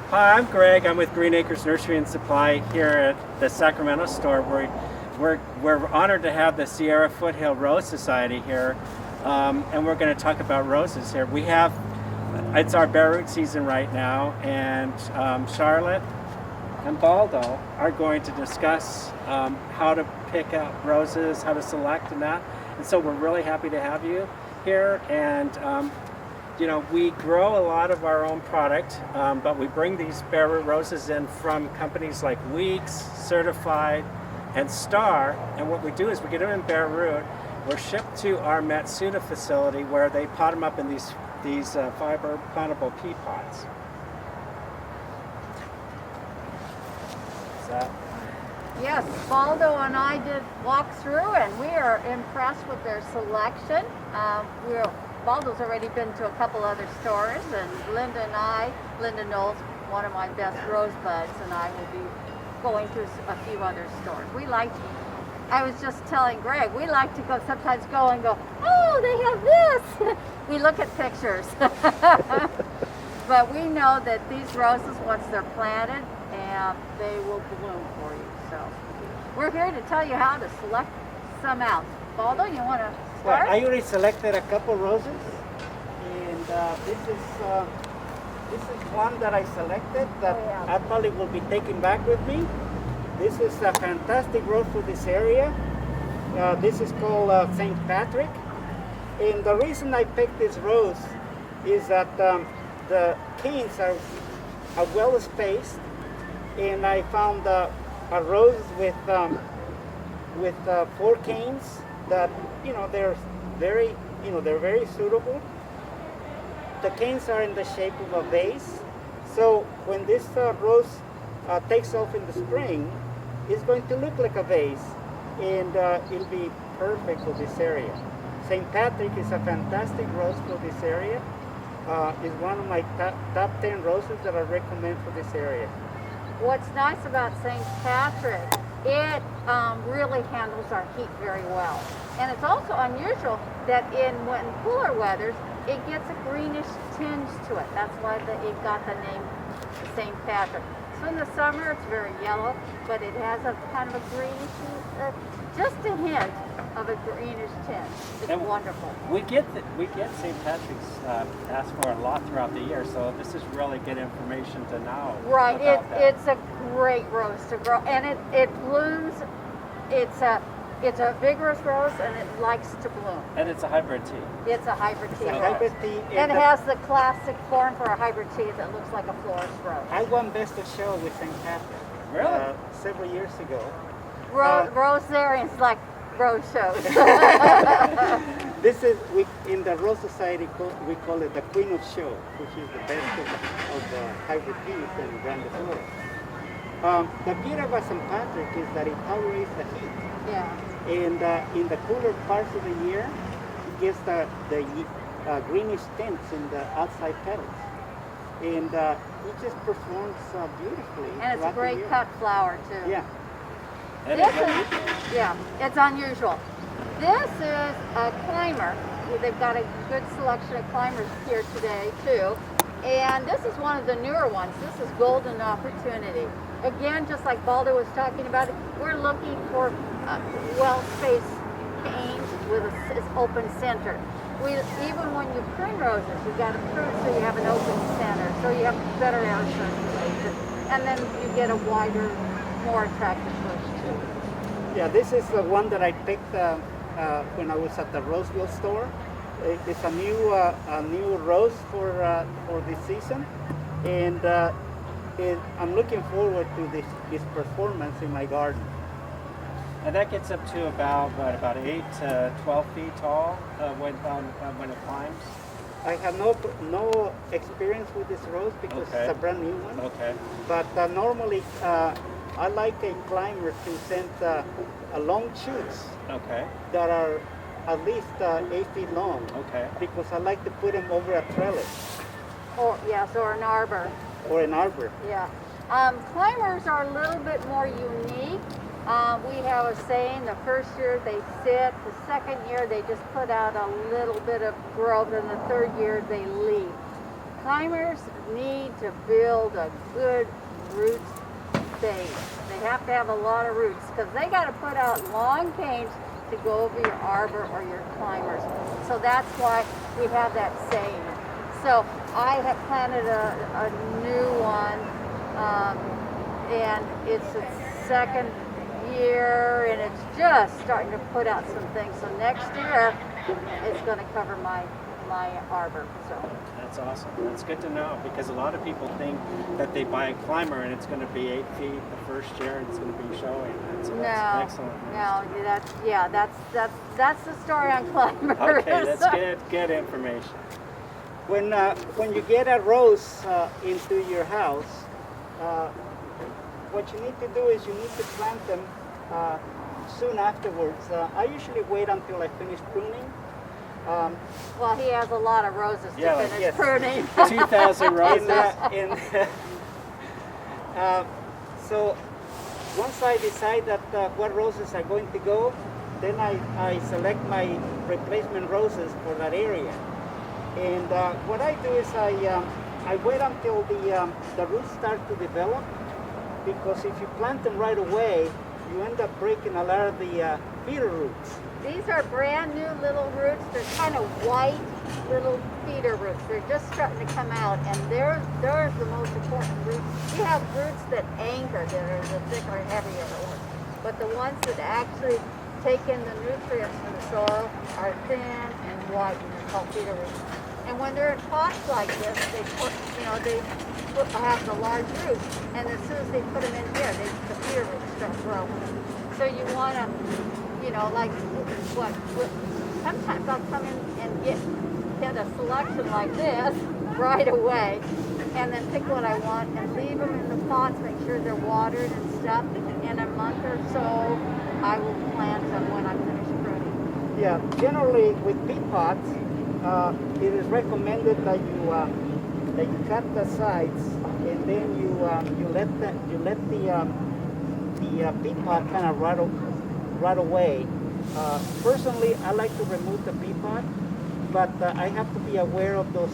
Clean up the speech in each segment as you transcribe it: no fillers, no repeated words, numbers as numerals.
Hi, I'm Greg. I'm with Green Acres Nursery and Supply here at the Sacramento store. We're honored to have the Sierra Foothill Rose Society here, and we're going to talk about roses here. It's our bare root season right now, and Charlotte and Baldo are going to discuss how to pick out roses, how to select and that. And so we're really happy to have you here. And we grow a lot of our own product, but we bring these bare root roses in from companies like Weeks, Certified, and Star. And what we do is we get them in bare root. We're shipped to our Matsuda facility where they pot them up in these fiber plantable pea pots. Yes, Baldo and I did walk through, and we are impressed with their selection. Baldo's already been to a couple other stores, and Linda Knowles, one of my best rosebuds, and I will be going to a few other stores. I was just telling Greg, we like to sometimes go and go, oh, they have this. We look at pictures. But we know that these roses, once they're planted, they will bloom for you. So we're here to tell you how to select some out. Baldo, you want to start? Well, I already selected a couple roses, and this is one that I selected that I probably will be taking back with me. This is a fantastic rose for this area. This is called St. Patrick, and the reason I picked this rose is that the canes are well spaced, and I found a rose with 4 canes that they're very suitable. The canes are in the shape of a vase, so when this rose takes off in the spring, it's going to look like a vase, and it'll be perfect for this area. St. Patrick is a fantastic rose for this area. It's one of my top 10 roses that I recommend for this area. What's nice about St. Patrick, it really handles our heat very well. And it's also unusual that when cooler weathers, it gets a greenish tinge to it. That's why it got the name St. Patrick. So in the summer, it's very yellow, but it has a kind of a greenish, just a hint of a greenish tint. It's wonderful. We get St. Patrick's asked for a lot throughout the year, so this is really good information to know. Right, it's a great rose to grow, and it blooms. It's a vigorous rose, and it likes to bloom. And it's a hybrid tea. It's a hybrid tea. Hybrid tea, and it has the classic form for a hybrid tea that looks like a florist rose. I won Best of Show with St. Patrick. Really? Several years ago. Rosarians like rose shows. This is, in the Rose Society, we call it the Queen of Show, which is the best of the hybrid teas and Grande Flora. The beauty about St. Patrick is that it tolerates the heat. Yeah. And in the cooler parts of the year, it gives the greenish tints in the outside petals. And it just performs beautifully. And it's a great cut flower, too. Yeah. It's unusual. This is a climber. They've got a good selection of climbers here today, too. And this is one of the newer ones. This is Golden Opportunity. Again, just like Baldo was talking about, we're looking for well-spaced canes with an open center. Even when you prune roses, you've got to prune so you have an open center, so you have better air circulation. And then you get a wider, more attractive bush, too. Yeah, this is the one that I picked when I was at the Roseville store. It's a new rose for this season, and I'm looking forward to this performance in my garden. And that gets up to about 8 to 12 feet tall when it climbs. I have no experience with this rose because it's a brand new one. Okay. But normally I like a climber to send long shoots. Okay. That are at least 8 feet long. Okay. Because I like to put them over a trellis. Or an arbor. Or an arbor. Yeah. Climbers are a little bit more unique. We have a saying, the first year they sit, the second year they just put out a little bit of growth, and the third year they leave. climbers need to build a good root base. They have to have a lot of roots because they got to put out long canes to go over your arbor or your climbers. So that's why we have that saying. So I have planted a new one, and it's its second year, and it's just starting to put out some things. So next year, it's going to cover my arbor. So That's awesome. That's good to know because a lot of people think that they buy a climber and it's going to be 8 feet the first year and it's going to be showing. So that's excellent. No, that's the story on climbers. Okay, that's good information. When you get a rose into your house, what you need to do is you need to plant them soon afterwards. I usually wait until I finish pruning. Well, he has a lot of roses to finish yes. pruning. 2,000 roses. So once I decide that what roses are going to go, then I select my replacement roses for that area. And what I do is I wait until the roots start to develop, because if you plant them right away, you end up breaking a lot of the feeder roots. These are brand new little roots. They're kind of white little feeder roots. They're just starting to come out, and they're the most important roots. We have roots that anchor, that are the thicker, heavier ones. But the ones that actually take in the nutrients from the soil are thin and white, and they're called feeder roots. And when they're in pots like this, they have the large roots, and as soon as they put them in here, the feeder roots start growing. So you want to, like sometimes I'll come in and get a selection like this right away, and then pick what I want and leave them in the pots, make sure they're watered and stuff. In a month or so, I will plant them when I'm finished pruning. Yeah, generally with peat pots, it is recommended that you cut the sides, and then you let the peat pot kind of rot away. Personally, I like to remove the peat pot, but I have to be aware of those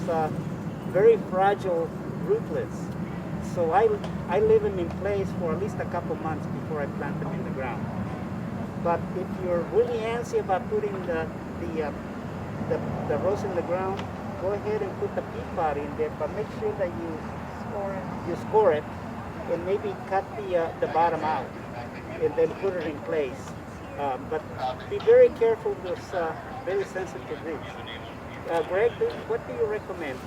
very fragile rootlets. So I leave them in place for at least a couple months before I plant them in the ground. But if you're really antsy about putting the rose in the ground, go ahead and put the peat pot in there, but make sure that you score it and maybe cut the bottom out and then put it in place. But be very careful with those very sensitive roots. Greg, what do you recommend?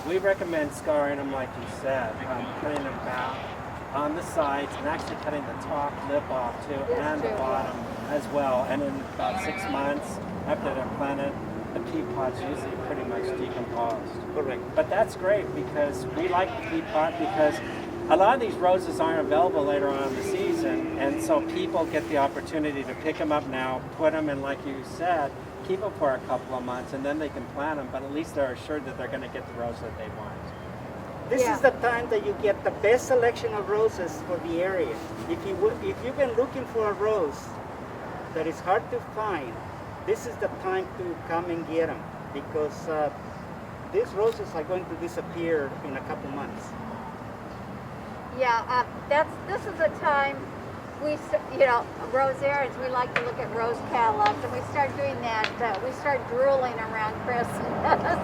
We recommend scarring them like you said, cutting them back on the sides and actually cutting the top lip off too, and the bottom as well. And in about 6 months after they're planted, the peat pot's usually pretty much decomposed. Correct. But that's great because we like the peat pot because a lot of these roses aren't available later on in the season, and so people get the opportunity to pick them up now, put them in, like you said, keep them for a couple of months, and then they can plant them, but at least they're assured that they're going to get the rose that they want. This is the time that you get the best selection of roses for the area. If you've been looking for a rose that is hard to find, this is the time to come and get them, because these roses are going to disappear in a couple months. Yeah, this is a time Rosarians, we like to look at rose catalogs, and we start doing that. We start drooling around Christmas,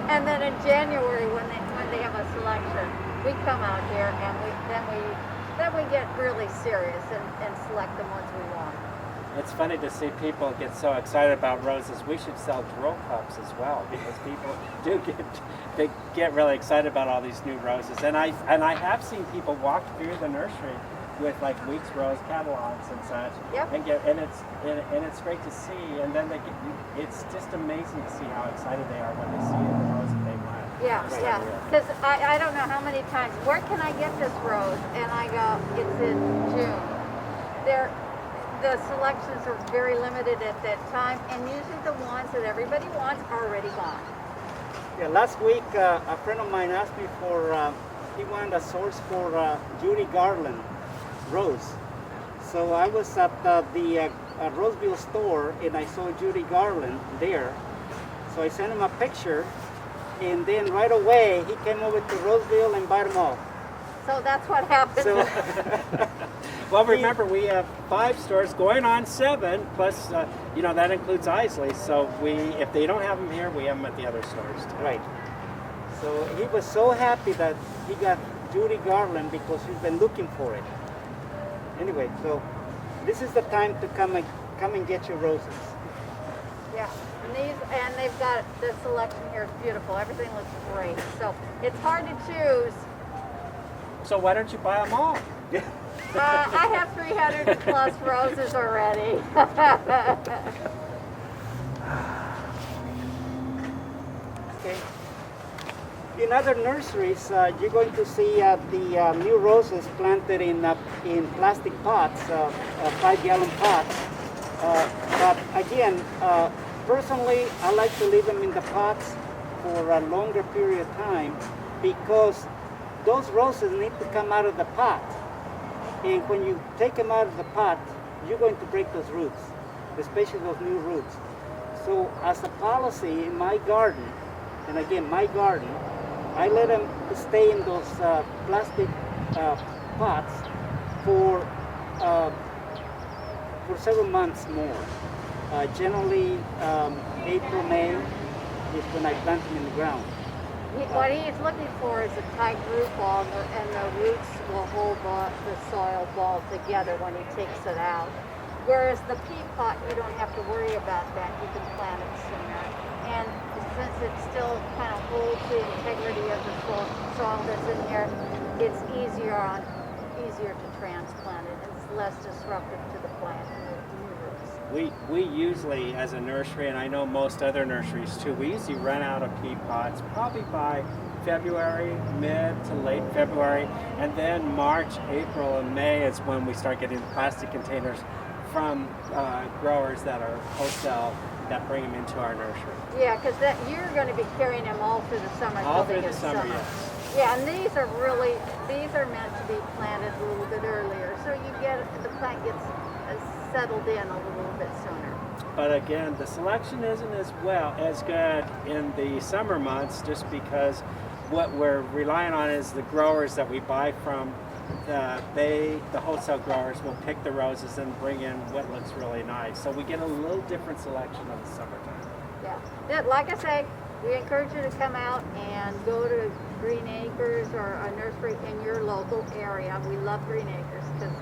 and then in January when they have a selection, we come out here and then we get really serious and select the ones we want. It's funny to see people get so excited about roses. We should sell drill cups as well because people get really excited about all these new roses. And I have seen people walk through the nursery with like Weeks Rose catalogs and such. Yep. And it's great to see. And then it's just amazing to see how excited they are when they see the rose that they want. Yeah. Because I don't know how many times, where can I get this rose? And I go, it's in June. The selections are very limited at that time, and usually the ones that everybody wants are already gone. Yeah, last week a friend of mine asked me he wanted a source for Judy Garland rose. So I was at the Roseville store and I saw Judy Garland there. So I sent him a picture and then right away he came over to Roseville and bought them all. So that's what happened. So, Well, remember, we have 5 stores going on 7, plus, you know, that includes Isley. So if they don't have them here, we have them at the other stores too. right. So he was so happy that he got Judy Garland because he's been looking for it. Anyway, so this is the time to come and get your roses. Yeah, and they've got the selection here is beautiful. Everything looks great. So it's hard to choose. So why don't you buy them all? I have 300 plus roses already. Okay. In other nurseries, you're going to see the new roses planted in plastic pots, 5-gallon pots. But again, personally, I like to leave them in the pots for a longer period of time because those roses need to come out of the pot. And when you take them out of the pot, you're going to break those roots, especially those new roots. So as a policy in my garden, and again, my garden, I let them stay in those plastic pots for several months more. Generally, April, May is when I plant them in the ground. What he's looking for is a tight root ball, and the roots will hold the soil ball together when he takes it out. Whereas the pea pot, you don't have to worry about that. You can plant it sooner. And since it still kind of holds the integrity of the soil that's in here, it's easier to transplant it. It's less disruptive to the plant and the new roots. We usually, as a nursery, and I know most other nurseries too, we usually run out of pea pots probably by February, mid to late February, and then March, April, and May is when we start getting plastic containers from growers that are wholesale that bring them into our nursery. Yeah, because you're going to be carrying them all through the summer. All till they through the get summer, yes. Yeah, and these are meant to be planted a little bit earlier, so the plant gets settled in a little bit sooner. But again, the selection isn't as good in the summer months, just because what we're relying on is the growers that we buy from. The wholesale growers will pick the roses and bring in what looks really nice. So we get a little different selection in the summertime. Yeah, like I say, we encourage you to come out and go to Green Acres or a nursery in your local area. We love Green Acres because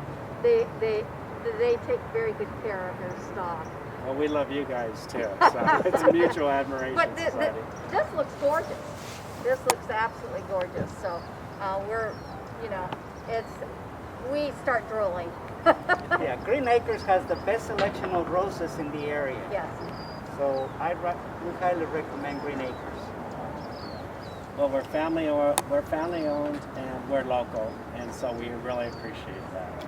they take very good care of their stock. Well, we love you guys too, so it's a mutual admiration But society. this looks gorgeous. This looks absolutely gorgeous. So we start drooling. Yeah, Green Acres has the best selection of roses in the area. Yes. So we highly recommend Green Acres. Well, we're family owned and we're local, and so we really appreciate that.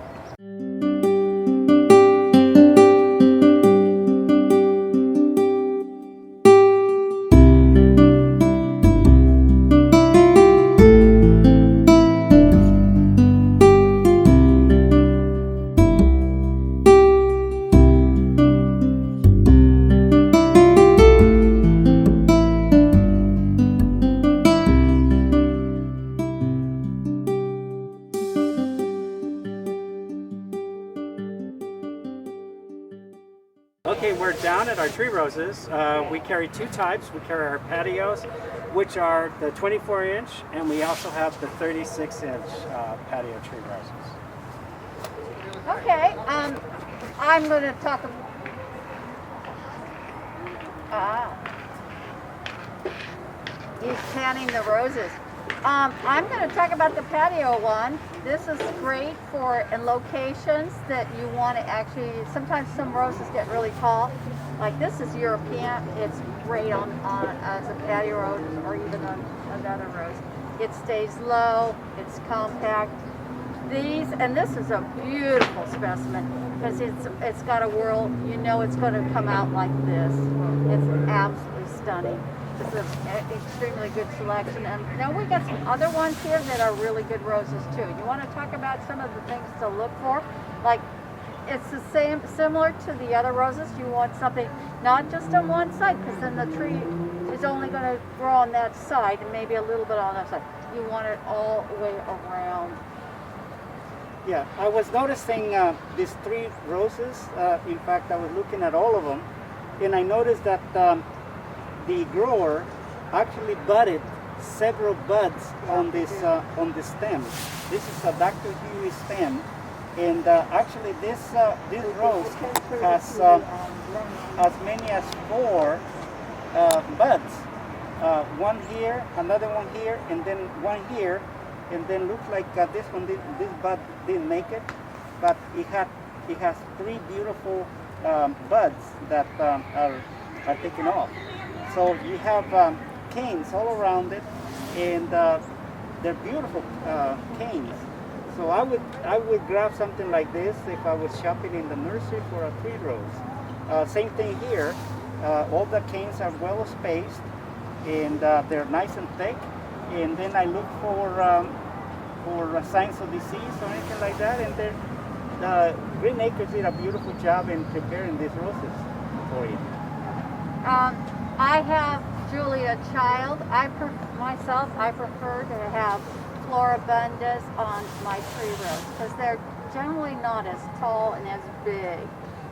Okay, we're down at our tree roses. We carry 2 types. We carry our patios, which are the 24-inch, and we also have the 36-inch patio tree roses. Okay. I'm going to talk. He's panning the roses. I'm going to talk about the patio one. This is great for in locations that you want to actually, sometimes some roses get really tall. Like this is European. It's great on as a patio rose or even on another rose. It stays low, it's compact. This is a beautiful specimen because it's got a whirl. You know it's going to come out like this. It's absolutely stunning. It's an extremely good selection. And now we got some other ones here that are really good roses too. You want to talk about some of the things to look for? Like it's the same, similar to the other roses. You want something not just on one side because then the tree is only going to grow on that side and maybe a little bit on that side. You want it all the way around. Yeah, I was noticing these 3 roses. In fact, I was looking at all of them, and I noticed that the grower actually budded several buds on this stem. This is a Dr. Huey stem, and actually this rose has as many as 4 buds. One here, another one here, and then one here, and then looks like this one, this bud didn't make it, but it has 3 beautiful buds that are taken off. So you have canes all around it, and they're beautiful canes. So I would grab something like this if I was shopping in the nursery for a 3 rows. Same thing here. All the canes are well spaced, and they're nice and thick. And then I look for signs of disease or anything like that. And Green Acres did a beautiful job in preparing these roses for you. I have Julia Child. I prefer to have Floribundas on my tree rows because they're generally not as tall and as big.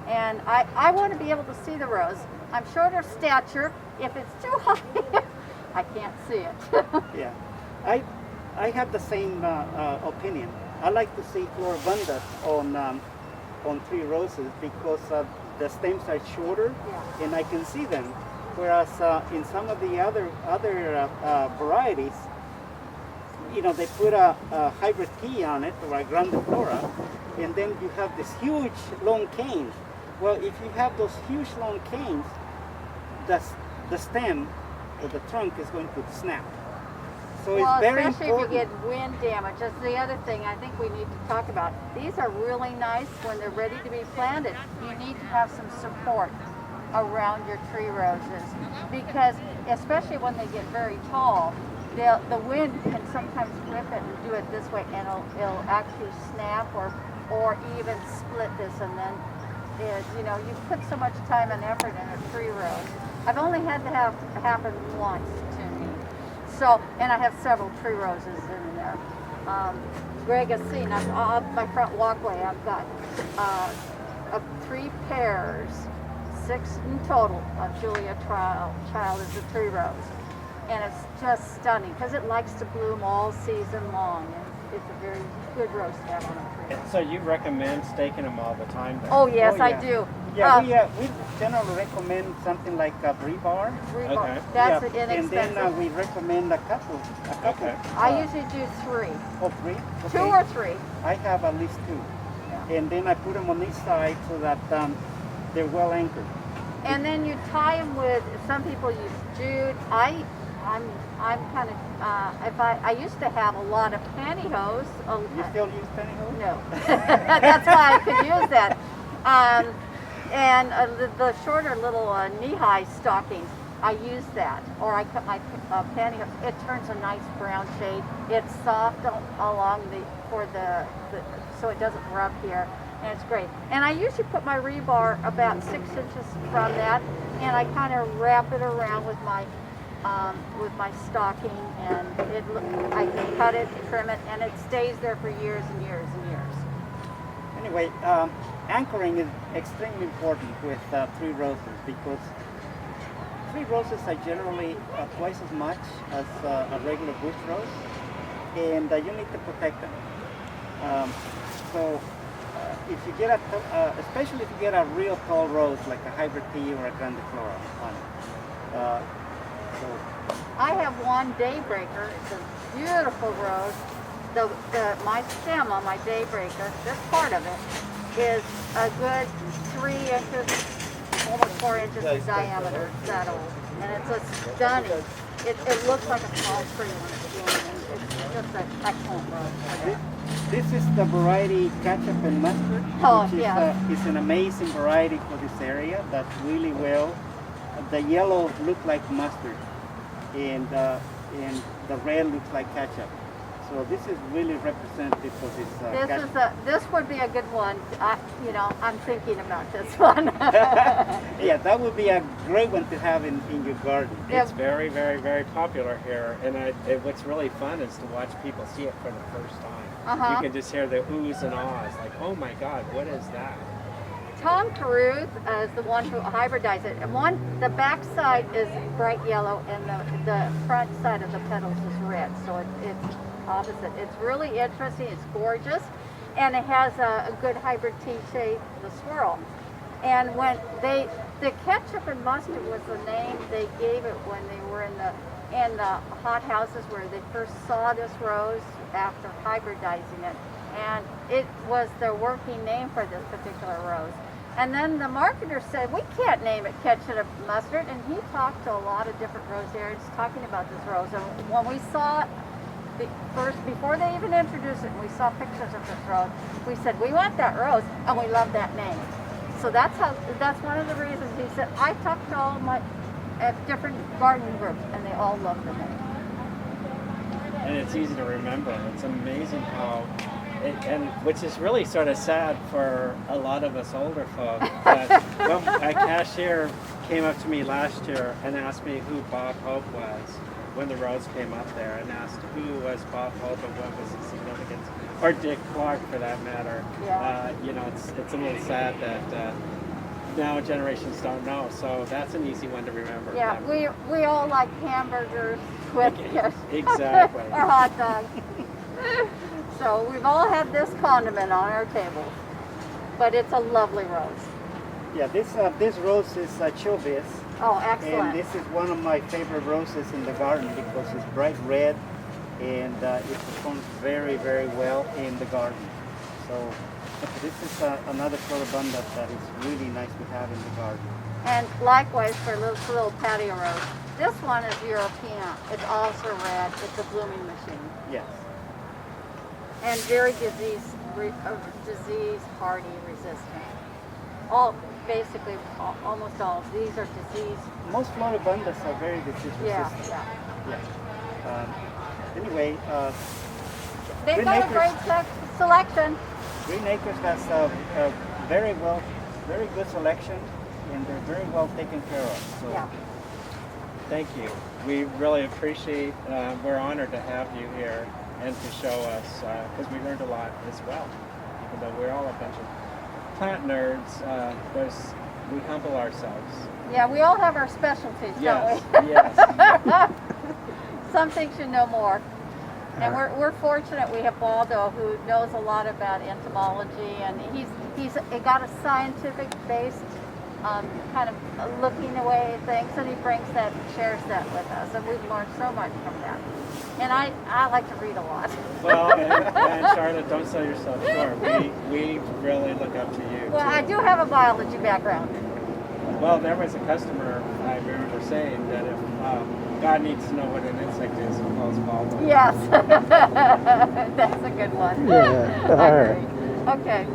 And I want to be able to see the rose. I'm shorter stature. If it's too high, I can't see it. Yeah, I have the same opinion. I like to see Floribundas on 3 roses because the stems are shorter, Yeah. and I can see them. Whereas in some of the other varieties, you know, they put a hybrid tea on it, or a grandiflora, and then you have this huge long canes. Well, if you have those huge long canes, the stem or the trunk is going to snap. So Well, it's very especially important. if you get wind damage. That's the other thing I think we need to talk about. These are really nice when they're ready to be planted. You need to have some support around your tree roses because especially when they get very tall, the wind can sometimes rip it and do it this way, and it'll actually snap or even split this, and then you put so much time and effort in a tree rose. I've only had to have it happen once to me. So, and I have several tree roses in there. Greg has seen, up my front walkway, I've got 3 pairs, 6 in total of Julia Child as a tree rose. And it's just stunning because it likes to bloom all season long. And it's a very good rose to have on a tree. So you recommend staking them all the time then? Oh yes, Oh, I yeah. do. Yeah, we generally recommend something like a rebar. Rebar. Okay. That's Yeah, and inexpensive. then we recommend a couple. Okay. I usually do 3, Or 3. 2 or 3. I have at least 2. Yeah. And then I put them on each side so that they're well anchored. And then you tie them with. Some people use jute. I'm kind of. I used to have a lot of pantyhose. You still use pantyhose? No, that's why I could use that. And the shorter little knee-high stockings, I use that, or I cut my pantyhose. It turns a nice brown shade. It's soft along so it doesn't rub here, and it's great. And I usually put my rebar about 6 inches from that, and I kind of wrap it around with my stocking, and I can cut it, trim it, and it stays there for years and years and years. Anyway, anchoring is extremely important with 3 roses because 3 roses are generally twice as much as a regular bush rose, and you need to protect them. So if you get especially if you get a real tall rose like a hybrid tea or a grandiflora on it. I have one daybreaker. It's a beautiful rose. My stem on my daybreaker, this part of it, is a good 3 inches, almost 4 inches in diameter. It's that old, and it's a stunning. It looks like a tall tree when it's blooming. It's just an excellent rose. This is the variety ketchup and mustard, which is an amazing variety for this area. That's really well. The yellow looks like mustard, and the red looks like ketchup. So this is really representative for this. This would be a good one. I'm thinking about this one. Yeah, that would be a great one to have in your garden. It's very, very, very popular here, and what's really fun is to watch people see it for the first time. You can just hear the oohs and ahs, like, oh my God, what is that? Tom Caruth is the one who hybridized it. And the back side is bright yellow, and the front side of the petals is red. So it's opposite. It's really interesting. It's gorgeous, and it has a good hybrid tea shade, the swirl. And when the ketchup and mustard was the name they gave it when they were in the hot houses where they first saw this rose after hybridizing it. And it was the working name for this particular rose. And then the marketer said, we can't name it ketchup and mustard. And he talked to a lot of different rosarians talking about this rose. And when we saw it before they even introduced it, and we saw pictures of this rose, we said, we want that rose, and we love that name. So that's one of the reasons. He said, I talked to all my different gardening groups, and they all love the name. And it's easy to remember. It's amazing how, and which is really sort of sad for a lot of us older folk. But a cashier came up to me last year and asked me who Bob Hope was when the rose came up there, and asked who was Bob Hope and what was his significance, or Dick Clark for that matter. Yeah. It's a little sad that now generations don't know. So that's an easy one to remember. Yeah, we all like hamburgers with exactly. or hot dogs. So we've all had this condiment on our table, but it's a lovely rose. Yeah, this rose is Chilvis. Oh, excellent. And this is one of my favorite roses in the garden because it's bright red, and it performs very, very well in the garden. So this is another floribunda that is really nice to have in the garden. And likewise for this little patio rose. This one is European. It's also red. It's a blooming machine. Yes. And very disease hardy resistant. Almost all of these are disease. Most floribundas are very disease resistant. Yeah. Anyway, They've got a great selection. Green Acres has a very good selection, and they're very well taken care of. So. Yeah. Thank you. We really appreciate, we're honored to have you here and to show us, because we learned a lot as well. Even though we're all a bunch of plant nerds, we humble ourselves. Yeah, we all have our specialties, Yes, don't we? yes. Some things you know more. And we're fortunate we have Baldo, who knows a lot about entomology, and he's got a scientific based kind of looking away at things, and he brings that and shares that with us, and we've learned so much from that. And I like to read a lot. Well, and Charlotte, don't sell yourself short. We really look up to you. Well, too. I do have a biology background. Well, there was a customer, I remember saying that if God needs to know what an insect is, he calls Baldo. Yes, that's a good one. Yeah. I agree. Okay.